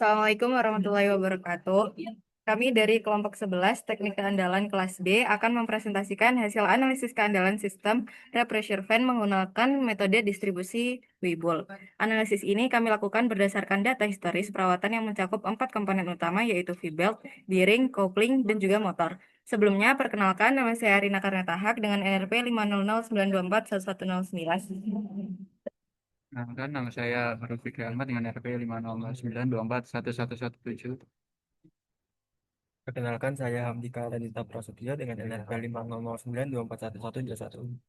Assalamualaikum warahmatullahi wabarakatuh. Kami dari kelompok 11 Teknik Keandalan kelas B akan mempresentasikan hasil analisis keandalan sistem repressure fan menggunakan metode distribusi Weibull. Analisis ini kami lakukan berdasarkan data historis perawatan yang mencakup 4 komponen utama yaitu V-belt, bearing, coupling, dan juga motor. Sebelumnya, perkenalkan nama saya Rina Karnatahak dengan NRP 500924110. Nah, nama saya Maruf Fikri Ahmad dengan RP 50092411117. Perkenalkan, saya Hamdika Radita Prasetyo dengan NRP 50092411121.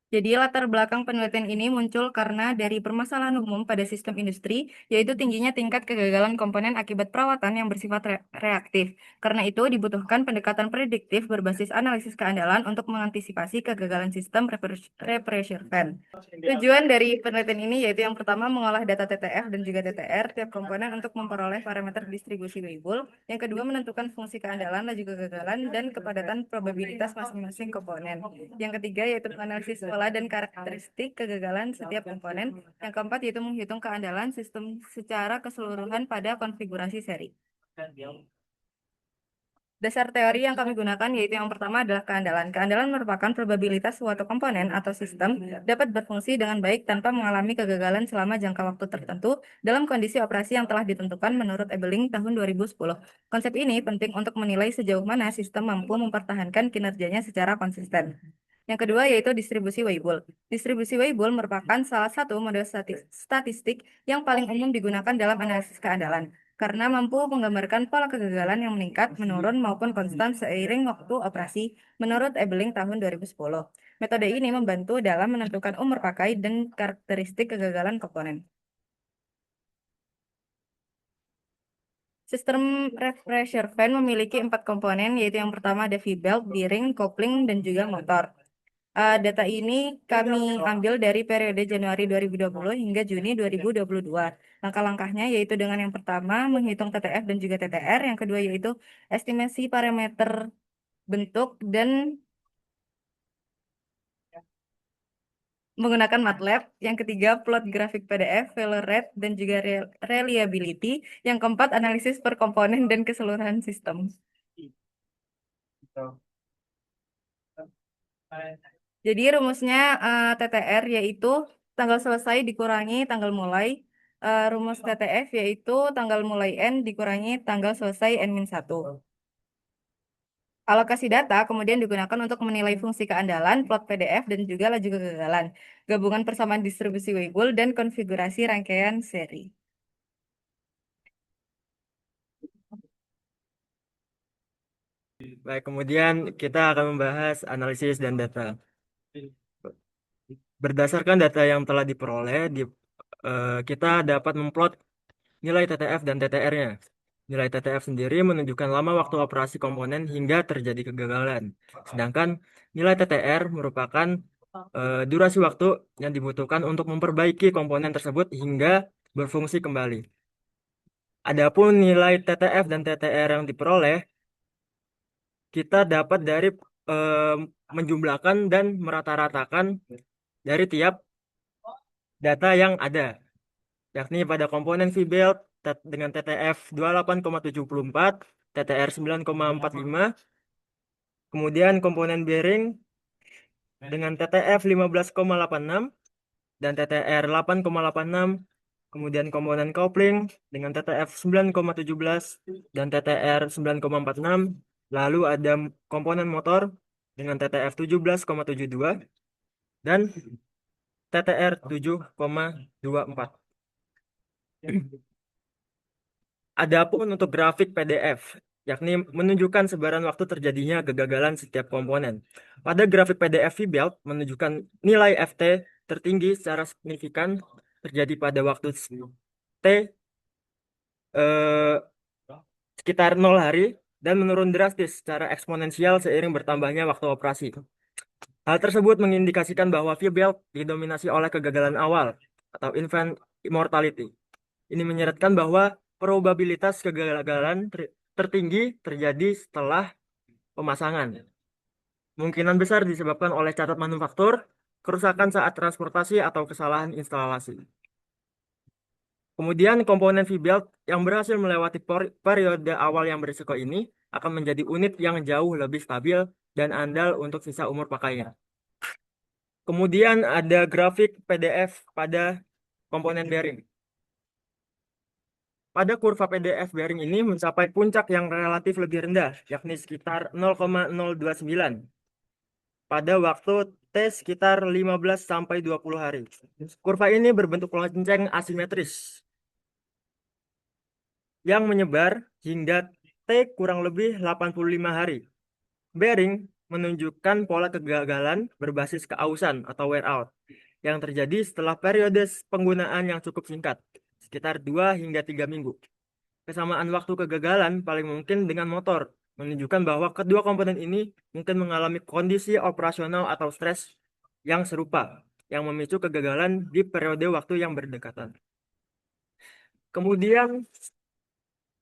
Jadi latar belakang penelitian ini muncul karena dari permasalahan umum pada sistem industri, yaitu tingginya tingkat kegagalan komponen akibat perawatan yang bersifat reaktif. Karena itu dibutuhkan pendekatan prediktif berbasis analisis keandalan untuk mengantisipasi kegagalan sistem repressure fan. Tujuan dari penelitian ini yaitu yang pertama mengolah data TTF dan juga TTR tiap komponen untuk memperoleh parameter distribusi Weibull. Yang kedua menentukan fungsi keandalan, laju kegagalan, dan kepadatan probabilitas masing-masing komponen. Yang ketiga yaitu menganalisis pola dan karakteristik kegagalan setiap komponen. Yang keempat yaitu menghitung keandalan sistem secara keseluruhan pada konfigurasi seri. Dasar teori yang kami gunakan yaitu yang pertama adalah keandalan. Keandalan merupakan probabilitas suatu komponen atau sistem dapat berfungsi dengan baik tanpa mengalami kegagalan selama jangka waktu tertentu dalam kondisi operasi yang telah ditentukan menurut Ebeling tahun 2010. Konsep ini penting untuk menilai sejauh mana sistem mampu mempertahankan kinerjanya secara konsisten. Yang kedua yaitu distribusi Weibull. Distribusi Weibull merupakan salah satu model statistik yang paling umum digunakan dalam analisis keandalan karena mampu menggambarkan pola kegagalan yang meningkat, menurun, maupun konstan seiring waktu operasi menurut Ebeling tahun 2010. Metode ini membantu dalam menentukan umur pakai dan karakteristik kegagalan komponen. Sistem pressure fan memiliki 4 komponen, yaitu yang pertama ada V-belt, bearing, coupling, dan juga motor. Data ini kami ambil dari periode Januari 2020 hingga Juni 2022. Langkah-langkahnya yaitu dengan yang pertama menghitung TTF dan juga TTR, yang kedua yaitu estimasi parameter bentuk dan menggunakan MATLAB, yang ketiga plot grafik PDF, failure rate, dan juga reliability, yang keempat analisis per komponen dan keseluruhan sistem. Jadi rumusnya TTR yaitu tanggal selesai dikurangi tanggal mulai. Rumus TTF yaitu tanggal mulai N dikurangi tanggal selesai N-1. Alokasi data kemudian digunakan untuk menilai fungsi keandalan, plot PDF, dan juga laju kegagalan, gabungan persamaan distribusi Weibull, dan konfigurasi rangkaian seri. Baik, kemudian kita akan membahas analisis dan data. Berdasarkan data yang telah diperoleh, kita dapat memplot nilai TTF dan TTR-nya. Nilai TTF sendiri menunjukkan lama waktu operasi komponen hingga terjadi kegagalan. Sedangkan nilai TTR merupakan durasi waktu yang dibutuhkan untuk memperbaiki komponen tersebut hingga berfungsi kembali. Adapun nilai TTF dan TTR yang diperoleh, kita dapat dari menjumlahkan dan merata-ratakan dari tiap data yang ada, yakni pada komponen V-belt dengan TTF 28,74, TTR 9,45, kemudian komponen bearing dengan TTF 15,86 dan TTR 8,86, kemudian komponen coupling dengan TTF 9,17 dan TTR 9,46, lalu ada komponen motor dengan TTF 17,72 dan TTR 7,24. Adapun untuk grafik PDF, yakni menunjukkan sebaran waktu terjadinya kegagalan setiap komponen. Pada grafik PDF V-belt menunjukkan nilai FT tertinggi secara signifikan terjadi pada waktu T eh, sekitar 0 hari dan menurun drastis secara eksponensial seiring bertambahnya waktu operasi. Hal tersebut mengindikasikan bahwa V-belt didominasi oleh kegagalan awal atau infant mortality. Ini menyeratkan bahwa probabilitas kegagalan tertinggi terjadi setelah pemasangan. Kemungkinan besar disebabkan oleh catat manufaktur, kerusakan saat transportasi atau kesalahan instalasi. Kemudian komponen V-belt yang berhasil melewati periode awal yang berisiko ini akan menjadi unit yang jauh lebih stabil dan andal untuk sisa umur pakainya. Kemudian ada grafik PDF pada komponen bearing. Pada kurva PDF bearing ini mencapai puncak yang relatif lebih rendah, yakni sekitar 0,029 pada waktu T sekitar 15 sampai 20 hari. Kurva ini berbentuk lonceng asimetris yang menyebar hingga T kurang lebih 85 hari. Bearing menunjukkan pola kegagalan berbasis keausan atau wear out yang terjadi setelah periode penggunaan yang cukup singkat, sekitar 2 hingga 3 minggu. Kesamaan waktu kegagalan paling mungkin dengan motor, menunjukkan bahwa kedua komponen ini mungkin mengalami kondisi operasional atau stres yang serupa, yang memicu kegagalan di periode waktu yang berdekatan. Kemudian,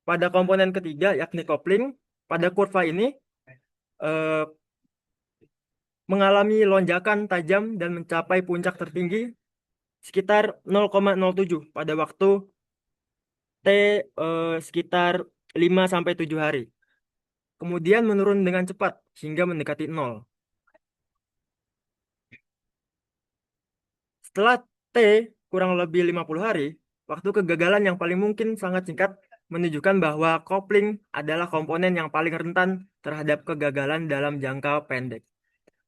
pada komponen ketiga, yakni kopling, pada kurva ini eh, mengalami lonjakan tajam dan mencapai puncak tertinggi sekitar 0,07 pada waktu T sekitar 5 sampai 7 hari. Kemudian menurun dengan cepat hingga mendekati 0. Setelah T kurang lebih 50 hari, waktu kegagalan yang paling mungkin sangat singkat menunjukkan bahwa kopling adalah komponen yang paling rentan terhadap kegagalan dalam jangka pendek.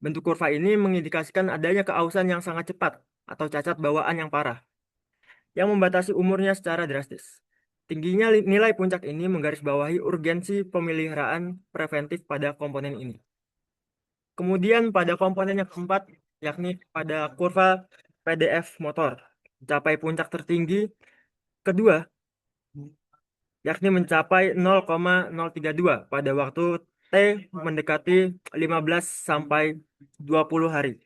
Bentuk kurva ini mengindikasikan adanya keausan yang sangat cepat atau cacat bawaan yang parah, yang membatasi umurnya secara drastis. Tingginya nilai puncak ini menggarisbawahi urgensi pemeliharaan preventif pada komponen ini. Kemudian pada komponen yang keempat, yakni pada kurva PDF motor, mencapai puncak tertinggi kedua, yakni mencapai 0,032 pada waktu T mendekati 15 sampai 20 hari.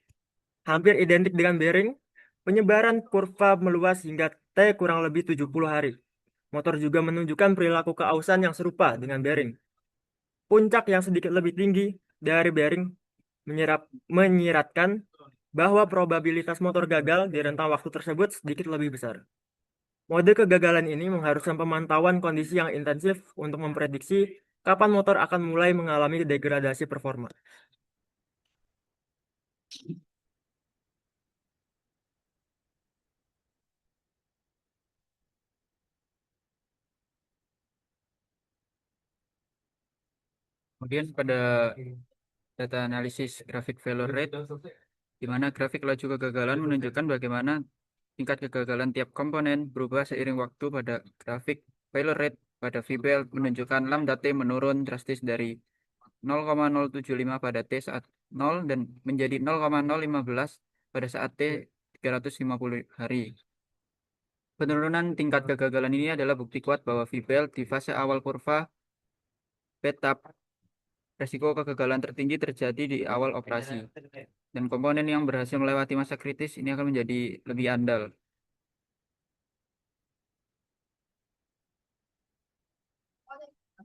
Hampir identik dengan bearing, penyebaran kurva meluas hingga T kurang lebih 70 hari. Motor juga menunjukkan perilaku keausan yang serupa dengan bearing. Puncak yang sedikit lebih tinggi dari bearing menyiratkan bahwa probabilitas motor gagal di rentang waktu tersebut sedikit lebih besar. Mode kegagalan ini mengharuskan pemantauan kondisi yang intensif untuk memprediksi kapan motor akan mulai mengalami degradasi performa. Kemudian pada data analisis grafik failure rate, di mana grafik laju kegagalan menunjukkan bagaimana tingkat kegagalan tiap komponen berubah seiring waktu. Pada grafik failure rate pada V-belt menunjukkan lambda T menurun drastis dari 0,075 pada T saat 0 dan menjadi 0,015 pada saat T 350 hari. Penurunan tingkat kegagalan ini adalah bukti kuat bahwa V-belt di fase awal kurva petap resiko kegagalan tertinggi terjadi di awal operasi. Dan komponen yang berhasil melewati masa kritis ini akan menjadi lebih andal.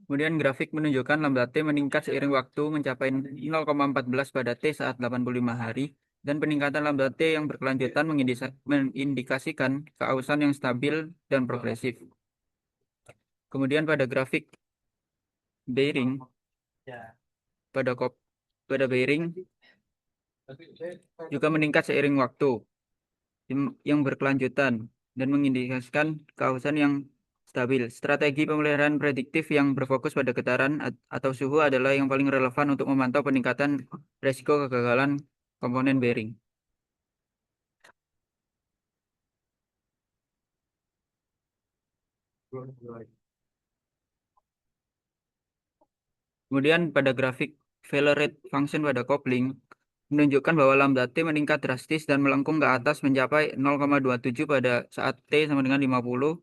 Kemudian grafik menunjukkan lambda T meningkat seiring waktu mencapai 0,14 pada T saat 85 hari dan peningkatan lambda T yang berkelanjutan mengindikasikan keausan yang stabil dan progresif. Kemudian pada grafik bearing pada pada bearing juga meningkat seiring waktu yang berkelanjutan dan mengindikasikan keausan yang stabil. Strategi pemeliharaan prediktif yang berfokus pada getaran atau suhu adalah yang paling relevan untuk memantau peningkatan resiko kegagalan komponen bearing. Kemudian pada grafik failure rate function pada kopling menunjukkan bahwa lambda T meningkat drastis dan melengkung ke atas mencapai 0,27 pada saat T sama dengan 50.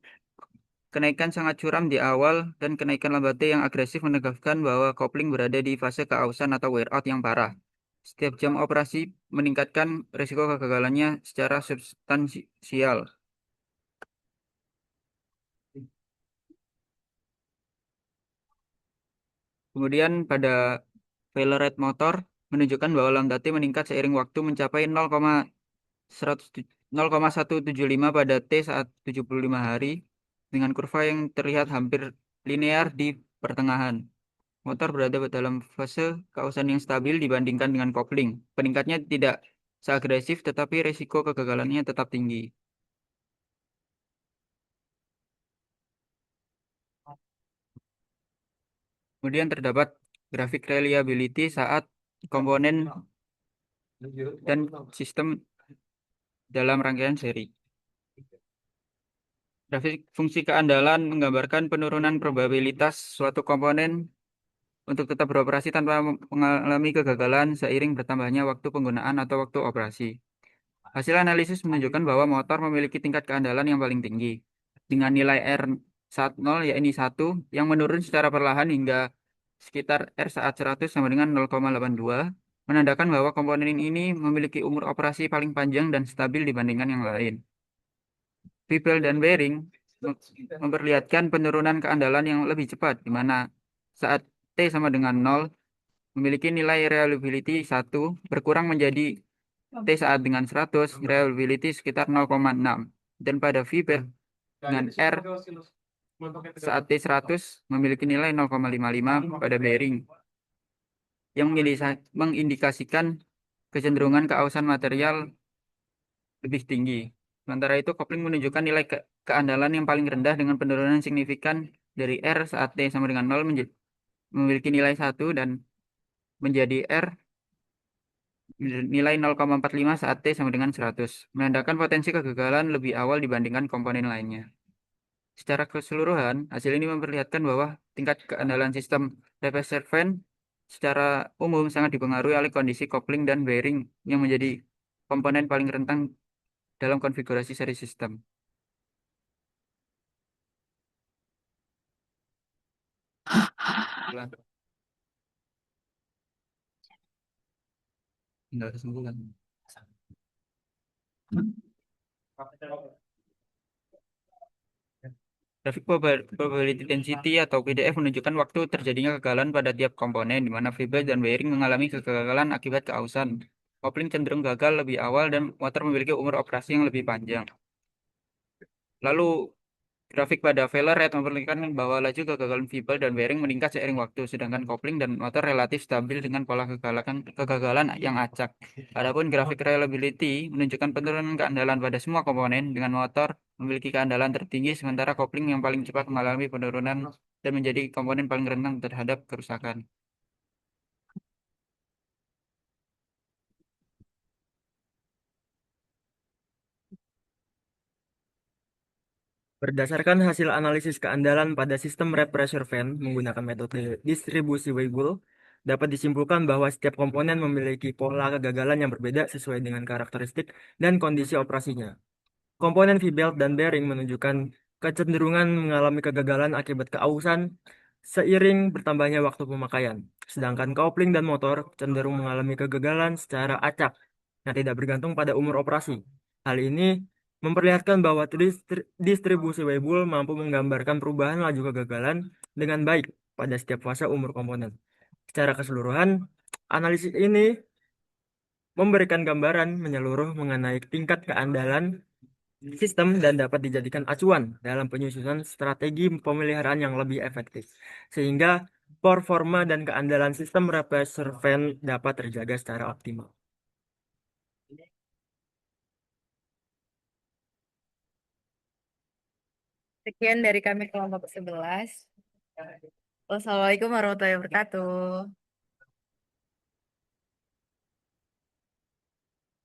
Kenaikan sangat curam di awal dan kenaikan lambda T yang agresif menegaskan bahwa kopling berada di fase keausan atau wear out yang parah. Setiap jam operasi meningkatkan risiko kegagalannya secara substansial. Kemudian pada failure rate motor menunjukkan bahwa lambda T meningkat seiring waktu mencapai 0,175 pada T saat 75 hari dengan kurva yang terlihat hampir linear di pertengahan. Motor berada dalam fase kausan yang stabil dibandingkan dengan kopling. Peningkatnya tidak seagresif tetapi resiko kegagalannya tetap tinggi. Kemudian terdapat grafik reliability saat komponen dan sistem dalam rangkaian seri. Grafik fungsi keandalan menggambarkan penurunan probabilitas suatu komponen untuk tetap beroperasi tanpa mengalami kegagalan seiring bertambahnya waktu penggunaan atau waktu operasi. Hasil analisis menunjukkan bahwa motor memiliki tingkat keandalan yang paling tinggi, dengan nilai R10 yakni 1 yang menurun secara perlahan hingga sekitar R saat 100 sama dengan 0,82, menandakan bahwa komponen ini memiliki umur operasi paling panjang dan stabil dibandingkan yang lain. Fibel dan bearing memperlihatkan penurunan keandalan yang lebih cepat, di mana saat T sama dengan 0 memiliki nilai reliability 1 berkurang menjadi T saat dengan 100, reliability sekitar 0,6. Dan pada Fibel dengan R saat T 100 memiliki nilai 0,55 pada bearing yang mengindikasikan kecenderungan keausan material lebih tinggi. Sementara itu, kopling menunjukkan nilai keandalan yang paling rendah dengan penurunan signifikan dari R saat T sama dengan 0 memiliki nilai 1 dan menjadi R nilai 0,45 saat T sama dengan 100, menandakan potensi kegagalan lebih awal dibandingkan komponen lainnya. Secara keseluruhan, hasil ini memperlihatkan bahwa tingkat keandalan sistem reverser fan secara umum sangat dipengaruhi oleh kondisi kopling dan bearing yang menjadi komponen paling rentan dalam konfigurasi seri sistem. Tinggal kesimpulan. Grafik probability density atau PDF menunjukkan waktu terjadinya kegagalan pada tiap komponen, di mana fiber dan bearing mengalami kegagalan akibat keausan. Kopling cenderung gagal lebih awal dan motor memiliki umur operasi yang lebih panjang. Lalu, grafik pada failure rate memperlihatkan bahwa laju kegagalan fiber dan bearing meningkat seiring waktu, sedangkan kopling dan motor relatif stabil dengan pola kegagalan yang acak. Adapun grafik reliability menunjukkan penurunan keandalan pada semua komponen, dengan motor memiliki keandalan tertinggi, sementara kopling yang paling cepat mengalami penurunan dan menjadi komponen paling rentan terhadap kerusakan. Berdasarkan hasil analisis keandalan pada sistem rep pressure fan menggunakan metode distribusi Weibull, dapat disimpulkan bahwa setiap komponen memiliki pola kegagalan yang berbeda sesuai dengan karakteristik dan kondisi operasinya. Komponen V-belt dan bearing menunjukkan kecenderungan mengalami kegagalan akibat keausan seiring bertambahnya waktu pemakaian. Sedangkan kopling dan motor cenderung mengalami kegagalan secara acak yang tidak bergantung pada umur operasi. Hal ini memperlihatkan bahwa distribusi Weibull mampu menggambarkan perubahan laju kegagalan dengan baik pada setiap fase umur komponen. Secara keseluruhan, analisis ini memberikan gambaran menyeluruh mengenai tingkat keandalan sistem dan dapat dijadikan acuan dalam penyusunan strategi pemeliharaan yang lebih efektif, sehingga performa dan keandalan sistem repressor fan dapat terjaga secara optimal. Sekian dari kami kelompok 11. Wassalamualaikum warahmatullahi wabarakatuh.